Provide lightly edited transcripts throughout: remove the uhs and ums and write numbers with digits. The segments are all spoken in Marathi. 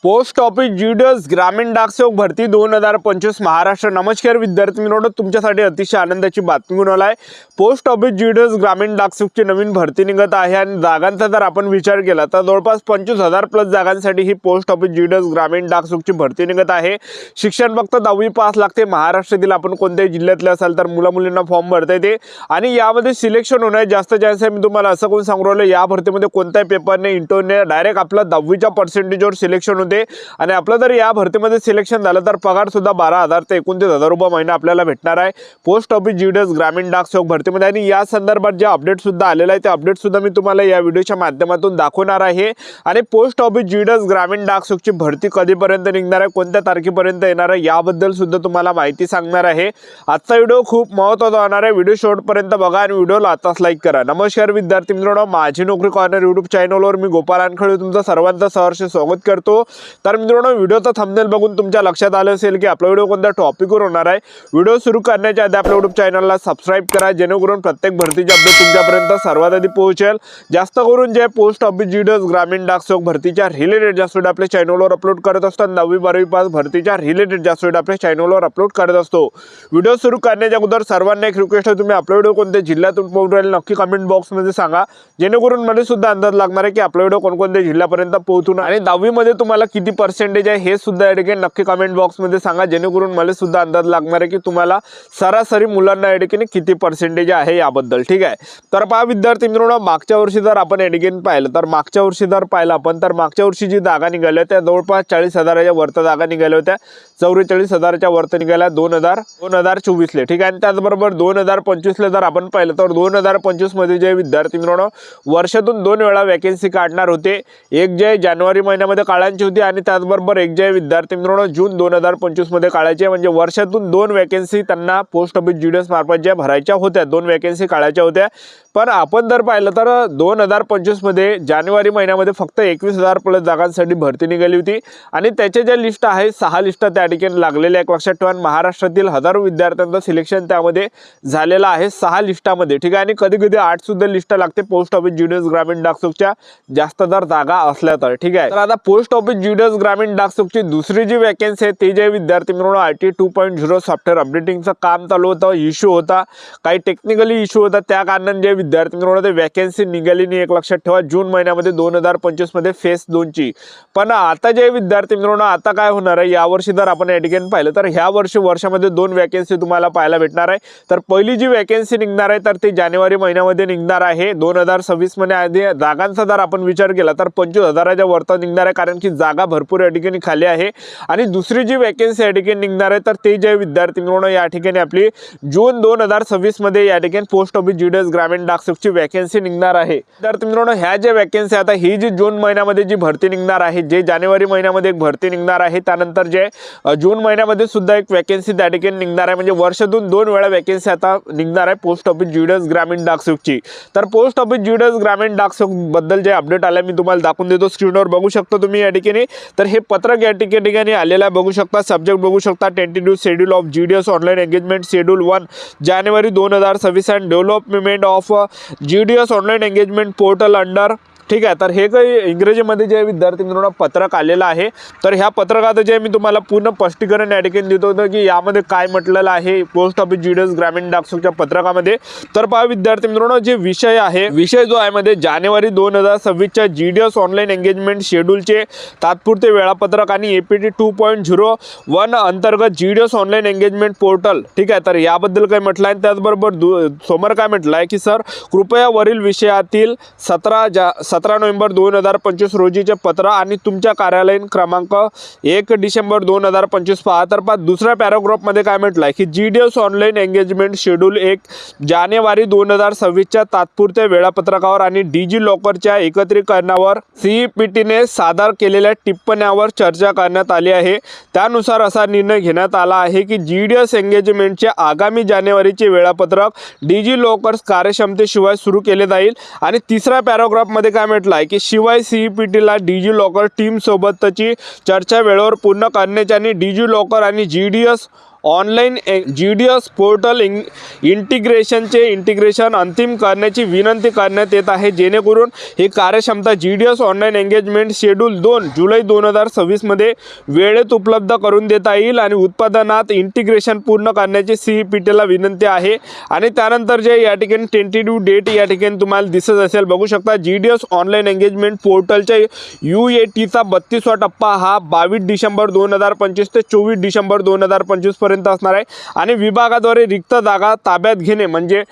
पोस्ट ऑफिस जीडीएस ग्रामीण डाकसेवक भरती 2025 महाराष्ट्र। नमस्कार विद्यार्थी मित्रांनो, तुमच्यासाठी अतिशय आनंदाची बातमी घेऊन आलाय। पोस्ट ऑफिस जीडीएस ग्रामीण डाकसेवकची नवीन भरती निघत आहे आणि जागांचा जर आपण विचार केला तर जवळपास 25,000 प्लस जागांसाठी ही पोस्ट ऑफिस जीडीएस ग्रामीण डाकसेवकची भरती निघत आहे। शिक्षण फक्त 10वी पास लागते। महाराष्ट्रातील आपण कोणत्याही जिल्ह्यातले असाल तर मुला-मुलींना फॉर्म भरता येते आणि यामध्ये सिलेक्शन होण्याचे जास्त चान्स आहे। मी तुम्हाला असं कोण सांगू राहिलो, या भरतीमध्ये कोणत्याही पेपरने इंटरने डायरेक्ट आपला 10वीच्या पर्सेंटेजवर सिलेक्शन होते आणि आपलं जर या भरतीमध्ये सिलेक्शन झालं तर पगार सुद्धा 12,000 ते 29,000 रुपये महिना आपल्याला भेटणार आहे पोस्ट ऑफिस जीडीएस ग्रामीण डाकसेवक भरतीमध्ये। आणि या संदर्भात जे अपडेट सुद्धा आलेला आहे ते अपडेट सुद्धा मी तुम्हाला या व्हिडिओच्या माध्यमातून दाखवणार आहे। आणि पोस्ट ऑफिस जीडीएस ग्रामीण डाकसेवकची भरती कधीपर्यंत निघणार आहे, कोणत्या तारखेपर्यंत येणार आहे याबद्दल सुद्धा तुम्हाला माहिती सांगणार आहे। आजचा व्हिडिओ खूप महत्त्वाचा होणार आहे, व्हिडिओ शेवटपर्यंत बघा आणि व्हिडिओला आताच लाईक करा। नमस्कार विद्यार्थी मित्रांनो, माझी नोकरी कॉर्नर यूट्यूब चॅनलवर मी गोपाल वानखडे तुमचं सर्वांचं सहर्ष स्वागत करतो। तर मित्रांनो, व्हिडिओचा थंबनेल बघून तुमच्या लक्षात आलं असेल की आपला व्हिडिओ कोणत्या टॉपिकवर होणार आहे। व्हिडिओ सुरू करण्याच्या आधी आपल्या यूट्यूब चॅनलला सबस्क्राइब करा, जेणेकरून प्रत्येक भरतीचे अपडेट तुमच्यापर्यंत सर्वात आधी पोहोचेल। जास्त करून जे पोस्ट ऑफिस जीडीएस ग्रामीण डाकसेवक भरतीच्या रिलेटेड जास्त व्हिडिओ आपल्या चॅनलवर अपलोड करत असतो। 10वी 12वी पास भरतीच्या रिलेटेड जास्त व्हिडिओ आपल्या चॅनलवर अपलोड करत असतो। व्हिडिओ सुरू करण्याच्या अगोदर सर्वांना एक रिक्वेस्ट आहे, तुम्ही आपला व्हिडिओ कोणत्या जिल्ह्यातून पाहून राहिले नक्की कमेंट बॉक्समध्ये सांगा, जेणेकरून मला सुद्धा अंदाज लागणार आहे की आपला व्हिडिओ कोणकोणत्या जिल्ह्यापर्यंत पोहोचून आणि 10वी मध्ये तुम्हाला किती पर्सेंटेज आहे हे सुद्धा या ठिकाणी नक्की कमेंट बॉक्समध्ये सांगा, जेणेकरून मला सुद्धा अंदाज लागणार आहे की तुम्हाला सरासरी मुलांना या ठिकाणी किती पर्सेंटेज आहे याबद्दल। ठीक आहे, तर पहा विद्यार्थी मित्रांनो, मागच्या वर्षी जर आपण या ठिकाणी पाहिलं तर मागच्या वर्षी जर पाहिलं आपण तर मागच्या वर्षी जी जागा निघाल्या त्या जवळपास 40,000च्या वरती जागा निघाल्या होत्या। 44,000च्या वरती निघाल्या 2024 ठीक आहे। आणि त्याचबरोबर 2025 जर आपण पाहिलं तर 2025 मध्ये जे विद्यार्थी मित्रांनो वर्षातून 2 वेळा वॅकन्सी काढणार होते, एक जे जानेवारी महिन्यामध्ये काढायची होती आणि त्याचबरोबर एक जे विद्यार्थी मित्रांनो जून 2025 मध्ये काढायचे, म्हणजे वर्षातून 2 वॅकन्सी त्यांना पोस्ट ऑफिस जीडीएस मार्फत ज्या भरायच्या होत्या, 2 वॅकन्सी काढायच्या होत्या। पण आपण जर पाहिलं तर 2025 मध्ये जानेवारी महिन्यामध्ये फक्त 21,000 प्लस जागांसाठी भरती निघाली होती आणि त्याच्या ज्या लिस्ट आहे 6 लिस्ट त्या ठिकाणी लागलेल्या एक लक्षात ठेवा। महाराष्ट्रातील हजारो विद्यार्थ्यांचं सिलेक्शन त्यामध्ये झालेलं आहे 6 लिस्टामध्ये। ठीक आहे, आणि कधी कधी 8 सुद्धा लिस्ट लागते पोस्ट ऑफिस जीडीएस ग्रामीण डाकसेवकच्या जास्त जर जागा असल्या तर। ठीक आहे, तर आता पोस्ट ऑफिस जीडीएस ग्रामीण डाकसेवकची दुसरी जी वॅकन्सी आहे ते जे विद्यार्थी मित्रांनो RT 2.0 सॉफ्टवेअर अपडेटिंगचं काम चालू होतं, इश्यू होता, काही टेक्निकली इश्यू होता, त्या कारणाने जे विद्यार्थी मित्रांनो ते वॅकन्सी निघाली नाही एक लक्षात ठेवा जून महिन्यामध्ये 2025 मध्ये फेज 2 ची। पण आता जे विद्यार्थी मित्रांनो आता काय होणार आहे, यावर्षी जर आपण या ठिकाणी पाहिलं तर ह्या वर्षामध्ये 2 वॅकन्सी तुम्हाला पाहायला भेटणार आहे। तर पहिली जी वॅकन्सी निघणार आहे तर ती जानेवारी महिन्यामध्ये निघणार आहे 2026 मध्ये। आधी जागांचा जर आपण विचार केला तर 25,000च्या वरती निघणार आहे, कारण की जागा भरपूर या ठिकाणी खाली आहे। आणि दुसरी जी वॅकन्सी या ठिकाणी निघणार आहे तर ते जे विद्यार्थी मित्रांनो या ठिकाणी आपली जून 2026 मध्ये या ठिकाणी पोस्ट ऑफिस जीडीएस ग्रामीण डाकसेवकची वॅकन्सी निघणार आहे। विद्यार्थी मित्रांनो, ह्या जे वॅकन्सी आता ही जी जून महिन्यामध्ये जी भरती निघणार आहे, जे जानेवारी महिन्यामध्ये एक भरती निघणार आहे, त्यानंतर जे जून महिन्यामध्ये सुद्धा एक वॅकन्सी त्या ठिकाणी निघणार आहे, म्हणजे वर्षातून 2 वेळा वॅकन्सी आता निघणार आहे पोस्ट ऑफिस जीडीएस ग्रामीण डाकसेवकची। तर पोस्ट ऑफिस जीडीएस ग्रामीण डाकसेवक बद्दल जे अपडेट आले मी तुम्हाला दाखवून देतो, स्क्रीनवर बघू शकता तुम्ही या ठिकाणी। तर हे पत्रक या ठिकाणी आलेलं आहे, बघू शकता, सब्जेक्ट बघू शकता, tentative schedule of GDS online engagement schedule 1 January 2026 and development of GDS online engagement portal under. ठीक आहे, तर हे काही इंग्रजीमध्ये जे विद्यार्थी मित्रांनो पत्रक आलेलं आहे। तर ह्या पत्रकात जे मी तुम्हाला पूर्ण स्पष्टीकरण या ठिकाणी देतो होतं की यामध्ये काय म्हटलेलं आहे पोस्ट ऑफिस जीडीएस ग्रामीण डाकसेवकच्या पत्रकामध्ये। तर पहा विद्यार्थी मित्रांनो, जे विषय आहे, विषय जो आहे मध्ये जानेवारी 2026च्या जीडीएस ऑनलाईन एंगेजमेंट शेड्यूलचे तात्पुरते वेळापत्रक आणि APT 2.01 अंतर्गत जीडीएस ऑनलाईन एंगेजमेंट पोर्टल। ठीक आहे, तर याबद्दल काय म्हटलं आहे, त्याचबरोबर समोर काय म्हटलं आहे की सर कृपया वरील विषयातील 17 नोव्हेंबर 2025 रोजीचे पत्र आणि तुमच्या कार्यालयीन क्रमांक 1 डिसेंबर 2025 पहा। तर पहा दुसऱ्या पॅराग्राफमध्ये काय म्हटलं आहे की जीडीएस ऑनलाईन एंगेजमेंट शेड्यूल 1 जानेवारी 2026च्या तात्पुरत्या वेळापत्रकावर आणि डिजी लॉकरच्या एकत्रीकरणावर CEPTने सादर केलेल्या टिप्पण्यावर चर्चा करण्यात आली आहे। त्यानुसार असा निर्णय घेण्यात आला आहे की जीडीएस एंगेजमेंटचे आगामी जानेवारीचे वेळापत्रक डिजी लॉकर कार्यक्षमतेशिवाय सुरू केले जाईल। आणि तिसऱ्या पॅराग्राफमध्ये काय म्हटलं आहे की शिवाय CEPTला डिजी लॉकर टीम सोबतची चर्चा वेळेवर पूर्ण करण्याची आणि डिजी लॉकर आणि GDS online GDS portal integration अंतिम करण्याची विनंती करण्यात येत आहे, जेणेकरून ही कार्यक्षमता GDS ऑनलाईन एंगेजमेंट शेड्यूल 2 जुलै 2026 मध्ये वेळेत उपलब्ध करून देता येईल आणि उत्पादनात इंटिग्रेशन पूर्ण करण्याची CEPTला विनंती आहे। आणि त्यानंतर जे या ठिकाणी टेंटेटिव्ह डेट या ठिकाणी तुम्हाला दिसत असेल, बघू शकता GDS ऑनलाईन एंगेजमेंट पोर्टलच्या UATचा 32वा टप्पा हा 22 डिसेंबर 2025 ते 24 डिसेंबर 2025 पर्यंत असणार आहे। आणि विभागाद्वारे रिक्त जागा ताब्यात घेणे म्हणजे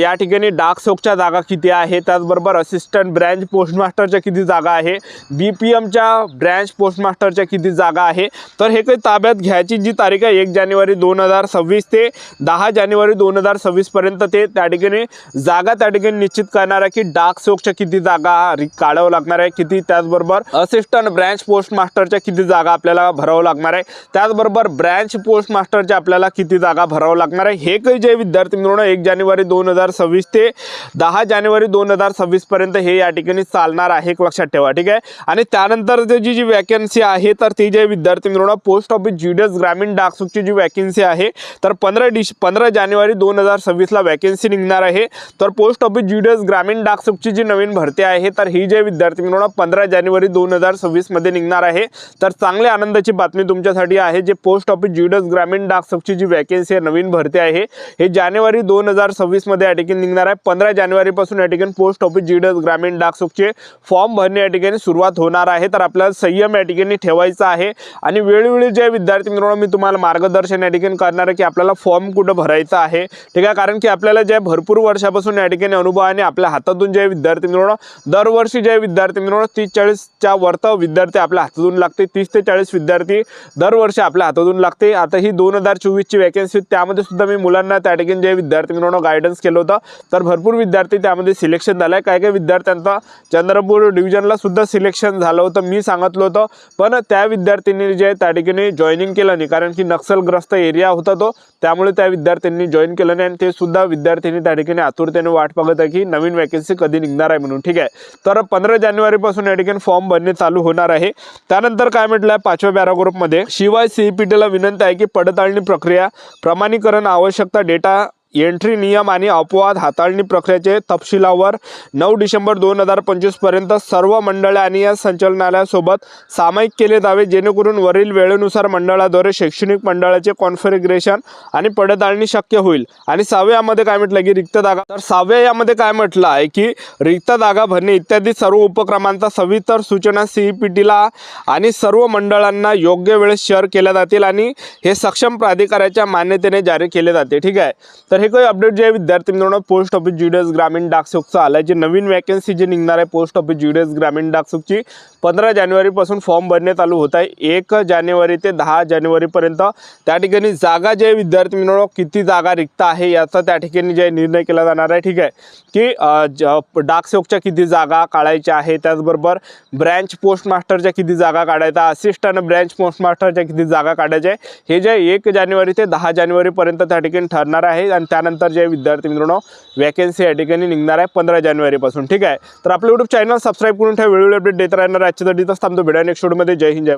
या ठिकाणी डाक सेवकच्या जागा किती आहे, त्याचबरोबर असिस्टंट ब्रँच पोस्टमास्टरच्या किती जागा आहे, BPMच्या ब्रँच पोस्टमास्टरच्या किती जागा आहे, तर हे काही ताब्यात घ्यायची जी तारीख आहे 1 जानेवारी 2026 ते 10 जानेवारी 2026 पर्यंत ते त्या ठिकाणी जागा त्या ठिकाणी निश्चित करणार आहे की डाक सेवकच्या किती जागा काढावं लागणार आहे, किती, त्याचबरोबर असिस्टंट ब्रँच पोस्टमास्टरच्या किती जागा आपल्याला भरावं लागणार आहे, त्याचबरोबर ब्रँच पोस्टमास्टरच्या आपल्याला किती जागा भरावं लागणार आहे। हे काही जे विद्यार्थी मित्रांनो 1 जानेवारी 2026 ते 10 जानेवारी 2026 पर्यंत हे या ठिकाणी चालणार आहे, लक्षात ठेवा, ठीक आहे। आणि त्यानंतर जी वॅकन्सी आहे तर ती जे विद्यार्थी मित्रांनो पोस्ट ऑफिस GDS ग्रामीण डाकसुकची जी वॅकन्सी आहे तर 15 जानेवारी 2026 ला वॅकन्सी निघणार आहे। तर पोस्ट ऑफिस GDS ग्रामीण डाकसुकची जी नवीन भरती आहे तर ही जे विद्यार्थी मित्रांनो 15 जानेवारी 2026 मध्ये निघणार आहे। तर चांगली आनंदाची बातमी तुमच्यासाठी आहे, जे पोस्ट ऑफिस GDS ग्रामीण डाकसुकची जी वॅकन्सी आहे नवीन भरती आहे हे जानेवारी 2026 मध्ये या ठिकाणी निघणार आहे। 15 जानेवारी पासून या ठिकाणी पोस्ट ऑफिस GDS ग्रामीण डाकसुकचे फॉर्म भरणे या ठिकाणी सुरुवात होणार आहे। तर आपल्याला संयम या ठिकाणी ठेवायचा आहे आणि वेळोवेळी जे विद्यार्थी मित्रांनो मी तुम्हाला मार्गदर्शन या ठिकाणी करणार आहे की आपल्याला फॉर्म कुठे भरायचा आहे, ठीक आहे। कारण की आपल्याला जे भरपूर वर्षापासून या ठिकाणी अनुभव आणि आपल्या हातातून जे विद्यार्थी मित्रांनो दरवर्षी जे विद्यार्थी मित्रांनो 30-40च्या वरत विद्यार्थी आपल्या हातातून लागते, 30 ते 40 विद्यार्थी दरवर्षी आपल्या हातातून लागते। आता ही 2024 ची वॅकन्सी त्यामध्ये सुद्धा मी मुलांना त्या ठिकाणी जे विद्यार्थी मित्रांनो गायडन्स केलं होतं, तर भरपूर विद्यार्थी त्यामध्ये सिलेक्शन झालं आहे। काही विद्यार्थ्यांचा चंद्रपूर डिव्हिजनला सुद्धा सिलेक्शन झालं होतं, मी सांगितलं होतं, पण त्या विद्यार्थ्यांनी जे त्या ठिकाणी जॉईनिंग केलं नाही, कारण की नक्षलग्रस्त एरिया होता तो, त्यामुळे त्या विद्यार्थ्यांनी जॉईन केलं नाही आणि ते सुद्धा विद्यार्थ्यांनी त्या ठिकाणी आतुरतेने वाट बघत आहे की नवीन वॅकन्सी कधी निघणार आहे म्हणून, ठीक आहे। तर 15 जानेवारी पासून या ठिकाणी फॉर्म भरणे चालू होणार आहे। त्यानंतर काय म्हटलं आहे 5व्या पॅराग्राफमध्ये, शिवाय CEPTला विनंती आहे की पडताळणी प्रक्रिया, प्रमाणीकरण आवश्यकता, डेटा एंट्री नियम आणि अपवाद हाताळणी प्रक्रियेचे तपशिलावर 9 डिसेंबर 2025 पर्यंत सर्व मंडळे आणि या संचालनालयासोबत सामायिक केले जावे, जेणेकरून वरील वेळेनुसार मंडळाद्वारे शैक्षणिक मंडळाचे कॉन्फिगरेशन आणि पडताळणी शक्य होईल। आणि 6व्या यामध्ये काय म्हटलं की रिक्त जागा, तर 6व्या यामध्ये काय म्हटलं आहे की रिक्त जागा भरणे इत्यादी सर्व उपक्रमांचा सविस्तर सूचना CEPTला आणि सर्व मंडळांना योग्य वेळेस शेअर केल्या जातील आणि हे सक्षम प्राधिकाऱ्याच्या मान्यतेने जारी केले जाते, ठीक आहे। तर हे काही अपडेट जे विद्यार्थी मित्रांनो पोस्ट ऑफिस GDS ग्रामीण डाकसेवकचं आलं, जे नवीन वॅकन्सी जी निघणार आहे पोस्ट ऑफिस GDS ग्रामीण डाकसेवकची 15 जानेवारी पासून फॉर्म भरणे चालू होत आहे। 1 जानेवारी ते 10 जानेवारी पर्यंत त्या ठिकाणी जागा जे विद्यार्थी मित्रांनो किती जागा रिक्त आहे याचा त्या ठिकाणी जे निर्णय केला जाणार आहे, ठीक आहे, की डाकसेवकच्या किती जागा काढायच्या आहे, त्याचबरोबर ब्रँच पोस्टमास्टरच्या किती जागा काढायच्या, असिस्टंट ब्रँच पोस्टमास्टरच्या किती जागा काढायच्या, हे जे 1 जानेवारी ते 10 जानेवारी पर्यंत त्या ठिकाणी ठरणार आहे। आणि त्यानंतर जे विद्यार्थी मित्रांनो वॅकन्सी या ठिकाणी निघणार आहे 15 जानेवारी पासून, ठीक आहे। तर आपलं YouTube चॅनल सबस्क्राईब करून ठेवा, वेळोवेळी अपडेट देत राहणार। आजच्या दिवस थांबतो, भेटूया नेक्स्ट व्हिडिओमध्ये। जय हिंद, जय